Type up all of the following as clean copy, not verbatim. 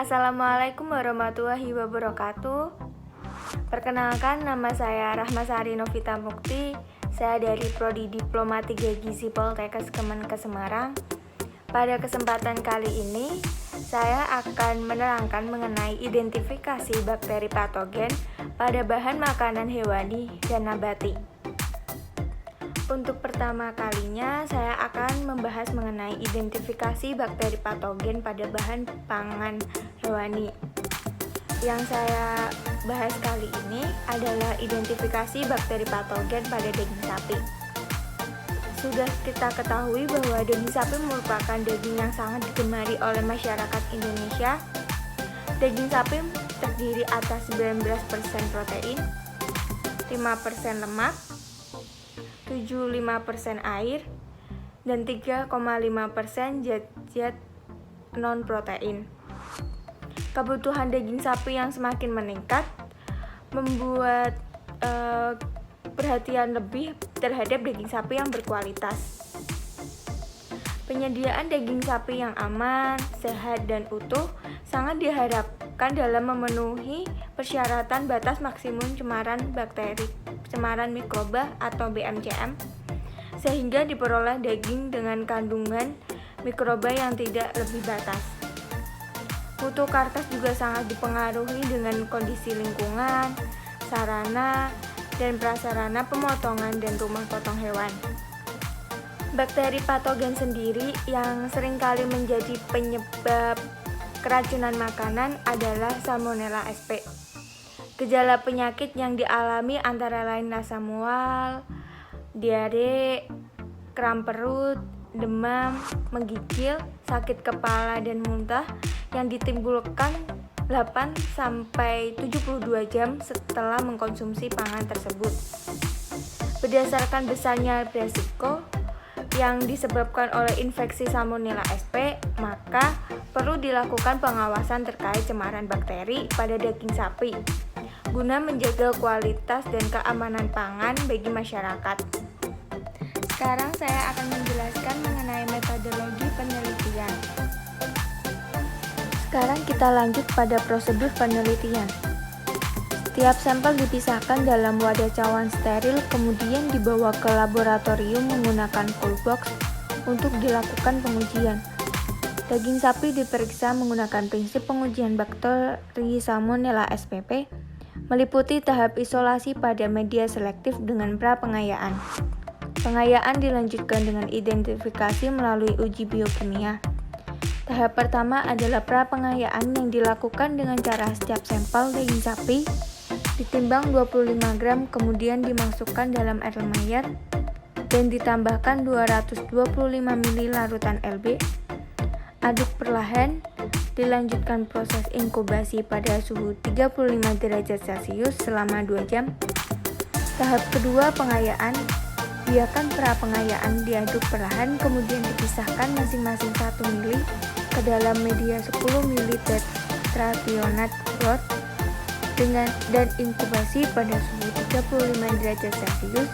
Assalamualaikum warahmatullahi wabarakatuh. Perkenalkan, nama saya Rahmasari Novita Mukti. Saya dari Prodi Diploma 3 Gizi Poltekkes Kemenkes Semarang. Pada kesempatan kali ini, saya akan menerangkan mengenai identifikasi bakteri patogen pada bahan makanan hewani dan nabati. Untuk pertama kalinya, saya akan membahas mengenai identifikasi bakteri patogen pada bahan pangan hewani. Yang saya bahas kali ini adalah identifikasi bakteri patogen pada daging sapi. Sudah kita ketahui bahwa daging sapi merupakan daging yang sangat digemari oleh masyarakat Indonesia. Daging sapi terdiri atas 19% protein, 5% lemak, 75% air, dan 3,5% zat non-protein. Kebutuhan daging sapi yang semakin meningkat membuat perhatian lebih terhadap daging sapi yang berkualitas. Penyediaan daging sapi yang aman, sehat, dan utuh sangat diharapkan dalam memenuhi persyaratan batas maksimum cemaran mikroba atau BMCM, sehingga diperoleh daging dengan kandungan mikroba yang tidak lebih batas. Mutu karkas juga sangat dipengaruhi dengan kondisi lingkungan, sarana, dan prasarana pemotongan dan rumah potong hewan. Bakteri patogen sendiri yang seringkali menjadi penyebab keracunan makanan adalah Salmonella sp. Gejala penyakit yang dialami antara lain rasa mual, diare, kram perut, demam, menggigil, sakit kepala, dan muntah yang ditimbulkan 8-72 jam setelah mengkonsumsi pangan tersebut. Berdasarkan besarnya risiko yang disebabkan oleh infeksi Salmonella sp, maka perlu dilakukan pengawasan terkait cemaran bakteri pada daging sapi guna menjaga kualitas dan keamanan pangan bagi masyarakat. Sekarang saya akan menjelaskan mengenai metodologi penelitian. Sekarang kita lanjut pada prosedur penelitian. Setiap sampel dipisahkan dalam wadah cawan steril, kemudian dibawa ke laboratorium menggunakan cool box untuk dilakukan pengujian. Daging sapi diperiksa menggunakan prinsip pengujian bakteri Salmonella spp, meliputi tahap isolasi pada media selektif dengan pra-pengayaan. Pengayaan dilanjutkan dengan identifikasi melalui uji biokimia. Tahap pertama adalah pra-pengayaan yang dilakukan dengan cara setiap sampel daging sapi ditimbang 25 gram, kemudian dimasukkan dalam air mayat dan ditambahkan 225 ml larutan LB. Aduk perlahan, dilanjutkan proses inkubasi pada suhu 35 derajat Celcius selama 2 jam. Tahap kedua, pengayaan. Biarkan pra-pengayaan diaduk perlahan, kemudian dipisahkan masing-masing 1 ml ke dalam media 10 ml tetrathionat broth dan inkubasi pada suhu 35 derajat Celcius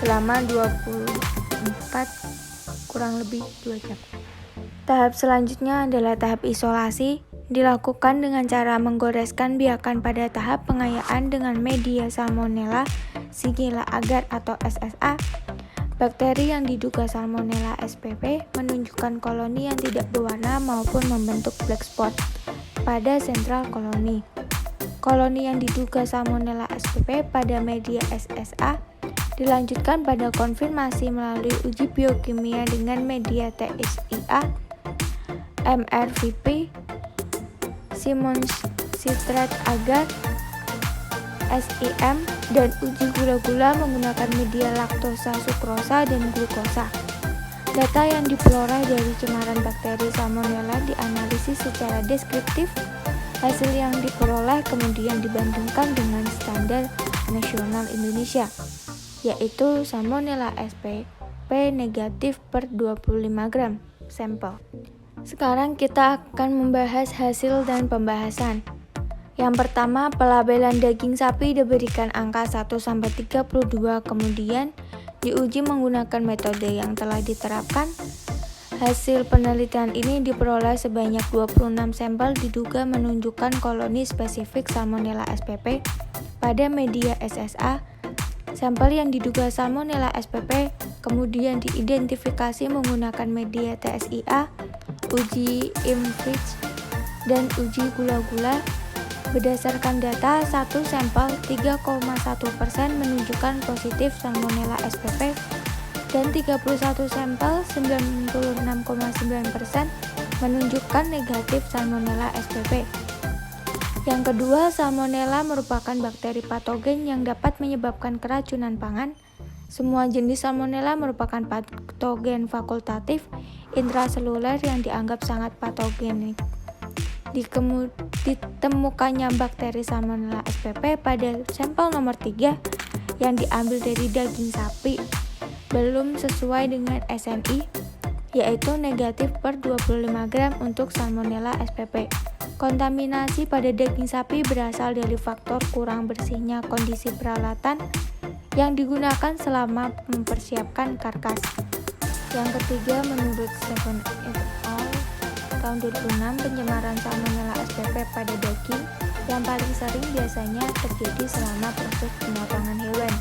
selama 24 kurang lebih 2 jam. Tahap selanjutnya adalah tahap isolasi, dilakukan dengan cara menggoreskan biakan pada tahap pengayaan dengan media Salmonella, Shigella agar atau SSA. Bakteri yang diduga Salmonella spp menunjukkan koloni yang tidak berwarna maupun membentuk black spot pada sentral koloni. Koloni yang diduga Salmonella spp pada media SSA dilanjutkan pada konfirmasi melalui uji biokimia dengan media TSIA, MRVP, Simmons citrate agar, SIM, dan uji gula-gula menggunakan media laktosa, sukrosa, dan glukosa. Data yang diperoleh dari cemaran bakteri Salmonella dianalisis secara deskriptif. Hasil yang diperoleh kemudian dibandingkan dengan standar nasional Indonesia, yaitu Salmonella spp negatif per 25 gram sampel. Sekarang kita akan membahas hasil dan pembahasan. Yang pertama, pelabelan daging sapi diberikan angka 1-32, kemudian diuji menggunakan metode yang telah diterapkan. Hasil penelitian ini diperoleh sebanyak 26 sampel diduga menunjukkan koloni spesifik Salmonella spp pada media SSA. Sampel yang diduga Salmonella spp kemudian diidentifikasi menggunakan media TSIA, uji IMFIDS, dan uji gula-gula. Berdasarkan data, satu sampel 3,1% menunjukkan positif Salmonella spp dan 31 sampel 96,9% menunjukkan negatif Salmonella spp. Yang kedua, Salmonella merupakan bakteri patogen yang dapat menyebabkan keracunan pangan. Semua jenis Salmonella merupakan patogen fakultatif intraseluler yang dianggap sangat patogenik. Ditemukannya bakteri Salmonella spp pada sampel nomor 3 yang diambil dari daging sapi belum sesuai dengan SNI, yaitu negatif per 25 gram untuk Salmonella spp. Kontaminasi pada daging sapi berasal dari faktor kurang bersihnya kondisi peralatan yang digunakan selama mempersiapkan karkas. Yang ketiga, menurut Stephen et al. Tahun 2006, pencemaran Salmonella spp pada daging yang paling sering biasanya terjadi selama proses pemotongan hewan,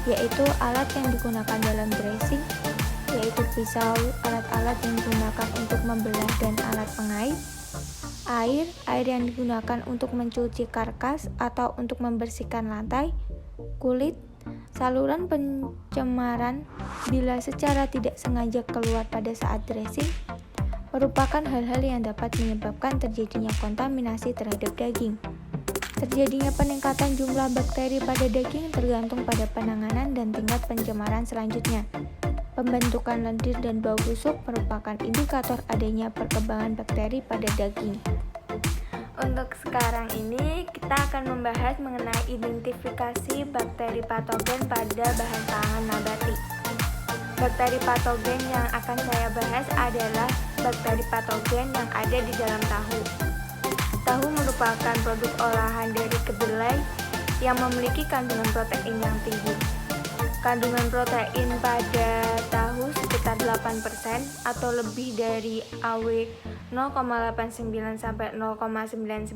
yaitu alat yang digunakan dalam dressing, yaitu pisau, alat-alat yang digunakan untuk membelah dan alat pengait, air yang digunakan untuk mencuci karkas atau untuk membersihkan lantai, kulit. Saluran pencemaran bila secara tidak sengaja keluar pada saat dressing merupakan hal-hal yang dapat menyebabkan terjadinya kontaminasi terhadap daging. Terjadinya peningkatan jumlah bakteri pada daging tergantung pada penanganan dan tingkat pencemaran selanjutnya. Pembentukan lendir dan bau busuk merupakan indikator adanya perkembangan bakteri pada daging. Untuk sekarang ini, kita akan membahas mengenai identifikasi bakteri patogen pada bahan pangan nabati. Bakteri patogen yang akan saya bahas adalah bakteri patogen yang ada di dalam tahu. Tahu merupakan produk olahan dari kedelai yang memiliki kandungan protein yang tinggi. Kandungan protein pada tahu sekitar 8% atau lebih dari AW 0,89 sampai 0,99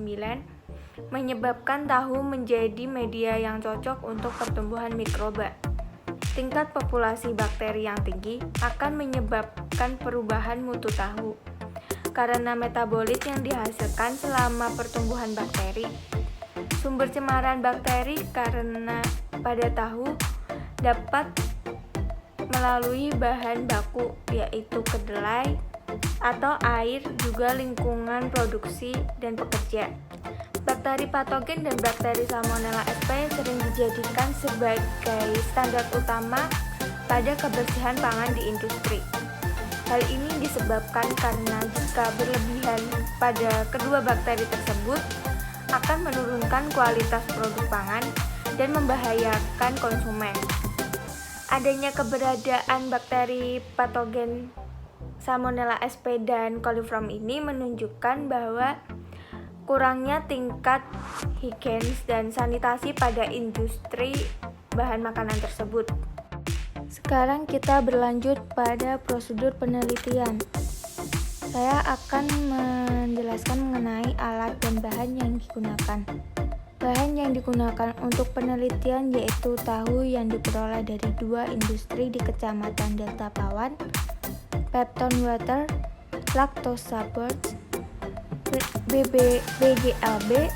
menyebabkan tahu menjadi media yang cocok untuk pertumbuhan mikroba. Tingkat populasi bakteri yang tinggi akan menyebabkan perubahan mutu tahu karena metabolit yang dihasilkan selama pertumbuhan bakteri. Sumber cemaran bakteri karena pada tahu dapat melalui bahan baku yaitu kedelai atau air, juga lingkungan produksi dan pekerja. Bakteri patogen dan bakteri Salmonella spp sering dijadikan sebagai standar utama pada kebersihan pangan di industri. Hal ini disebabkan karena jika berlebihan pada kedua bakteri tersebut akan menurunkan kualitas produk pangan dan membahayakan konsumen. Adanya keberadaan bakteri patogen Salmonella spp dan coliform ini menunjukkan bahwa kurangnya tingkat higienis dan sanitasi pada industri bahan makanan tersebut. Sekarang kita berlanjut pada prosedur penelitian. Saya akan menjelaskan mengenai alat dan bahan yang digunakan. Bahan yang digunakan untuk penelitian yaitu tahu yang diperoleh dari dua industri di Kecamatan Delta Pawan, Pepton Water, Lactosa Birds, BGLB,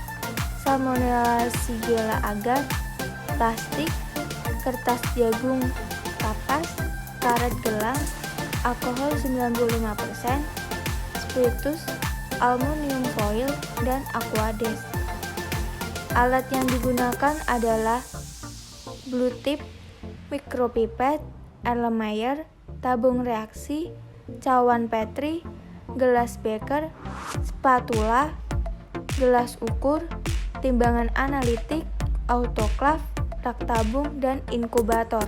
Salmonella Shigella agar, plastik, kertas jagung kapas, karet gelang, alkohol 95%, spiritus, aluminium foil, dan aquades. Alat yang digunakan adalah blue tip, micropipette, Erlenmeyer, tabung reaksi, cawan Petri, gelas beker, spatula, gelas ukur, timbangan analitik, autoklav, rak tabung, dan inkubator.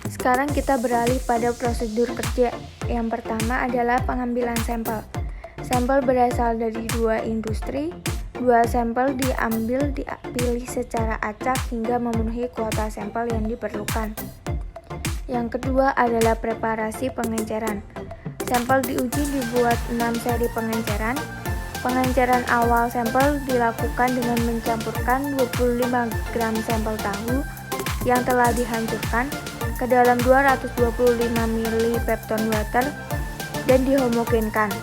Sekarang kita beralih pada prosedur kerja. Yang pertama adalah pengambilan sampel. Sampel berasal dari dua industri. Dua sampel dipilih secara acak hingga memenuhi kuota sampel yang diperlukan. Yang kedua adalah preparasi pengenceran. Sampel diuji dibuat 6 seri pengenceran. Pengenceran awal sampel dilakukan dengan mencampurkan 25 gram sampel tahu yang telah dihancurkan ke dalam 225 ml pepton water dan dihomogenkan.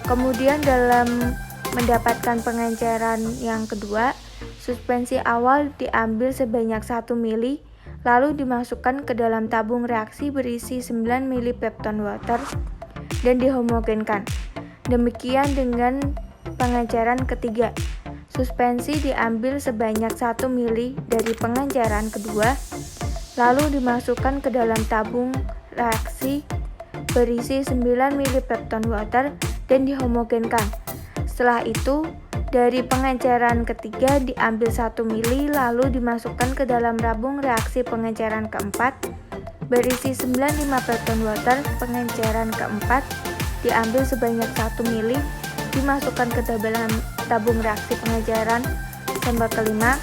Kemudian dalam mendapatkan pengenceran yang kedua, suspensi awal diambil sebanyak 1 ml lalu dimasukkan ke dalam tabung reaksi berisi 9 ml pepton water dan dihomogenkan. Demikian dengan pengenceran ketiga. Suspensi diambil sebanyak 1 ml dari pengenceran kedua lalu dimasukkan ke dalam tabung reaksi berisi 9 ml pepton water dan dihomogenkan. Setelah itu, dari pengenceran ketiga diambil 1 ml lalu dimasukkan ke dalam tabung reaksi pengenceran keempat berisi 95 pepton water. Pengenceran keempat diambil sebanyak 1 ml dimasukkan ke dalam tabung reaksi pengenceran sampel kelima.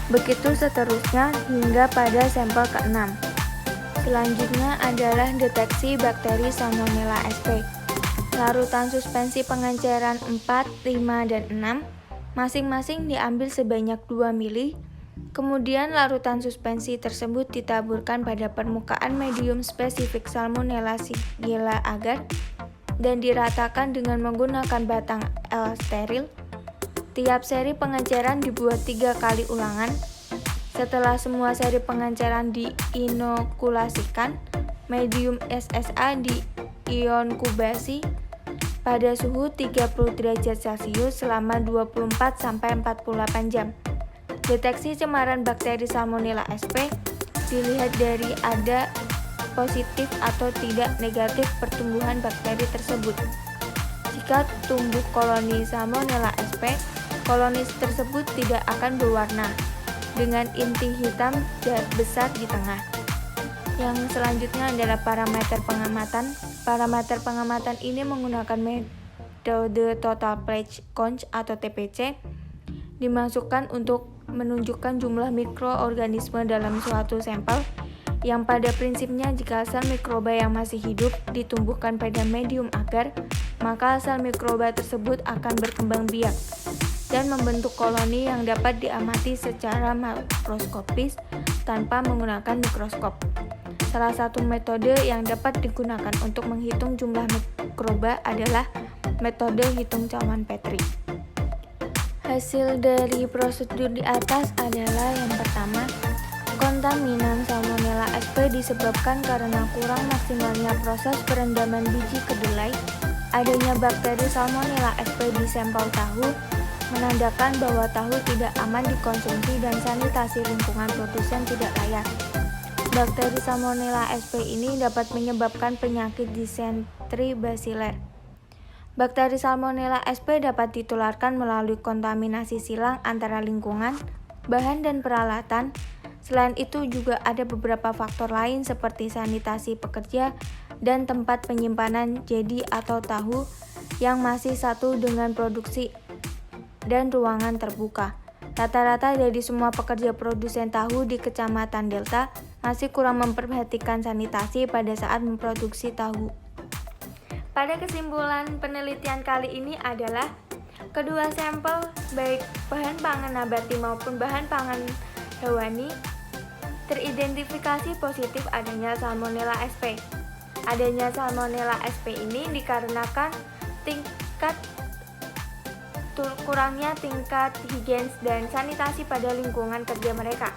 Begitu seterusnya hingga pada sampel ke-6. Selanjutnya adalah deteksi bakteri Salmonella sp. Larutan suspensi pengenceran 4, 5, dan 6 masing-masing diambil sebanyak 2 ml. Kemudian larutan suspensi tersebut ditaburkan pada permukaan medium spesifik Salmonella Shigella agar dan diratakan dengan menggunakan batang L steril. Tiap seri pengenceran dibuat 3 kali ulangan. Setelah semua seri pengenceran diinokulasikan, medium SSA diinkubasi pada suhu 30 derajat Celcius selama 24-48 jam. Deteksi cemaran bakteri Salmonella sp dilihat dari ada positif atau tidak negatif pertumbuhan bakteri tersebut. Jika tumbuh koloni Salmonella sp, koloni tersebut tidak akan berwarna dengan inti hitam besar di tengah. Yang selanjutnya adalah parameter pengamatan. Parameter pengamatan ini menggunakan metode Total Plate Count atau TPC, dimasukkan untuk menunjukkan jumlah mikroorganisme dalam suatu sampel, yang pada prinsipnya jika sel mikroba yang masih hidup ditumbuhkan pada medium agar, maka sel mikroba tersebut akan berkembang biak dan membentuk koloni yang dapat diamati secara makroskopis tanpa menggunakan mikroskop. Salah satu metode yang dapat digunakan untuk menghitung jumlah mikroba adalah metode hitung cawan Petri. Hasil dari prosedur di atas adalah yang pertama, kontaminan Salmonella sp disebabkan karena kurang maksimalnya proses perendaman biji kedelai. Adanya bakteri Salmonella sp di sampel tahu menandakan bahwa tahu tidak aman dikonsumsi dan sanitasi lingkungan produsen tidak layak. Bakteri Salmonella sp ini dapat menyebabkan penyakit disentri basiler. Bakteri Salmonella sp dapat ditularkan melalui kontaminasi silang antara lingkungan, bahan dan peralatan. Selain itu juga ada beberapa faktor lain seperti sanitasi pekerja dan tempat penyimpanan jadi atau tahu yang masih satu dengan produksi dan ruangan terbuka. Rata-rata dari semua pekerja produsen tahu di Kecamatan Delta masih kurang memperhatikan sanitasi pada saat memproduksi tahu. Pada kesimpulan penelitian kali ini adalah kedua sampel baik bahan pangan nabati maupun bahan pangan hewani teridentifikasi positif adanya Salmonella sp. Adanya Salmonella sp ini dikarenakan kurangnya tingkat higienis dan sanitasi pada lingkungan kerja mereka.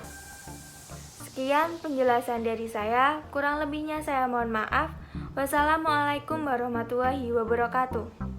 Sekian penjelasan dari saya, kurang lebihnya saya mohon maaf. Wassalamualaikum warahmatullahi wabarakatuh.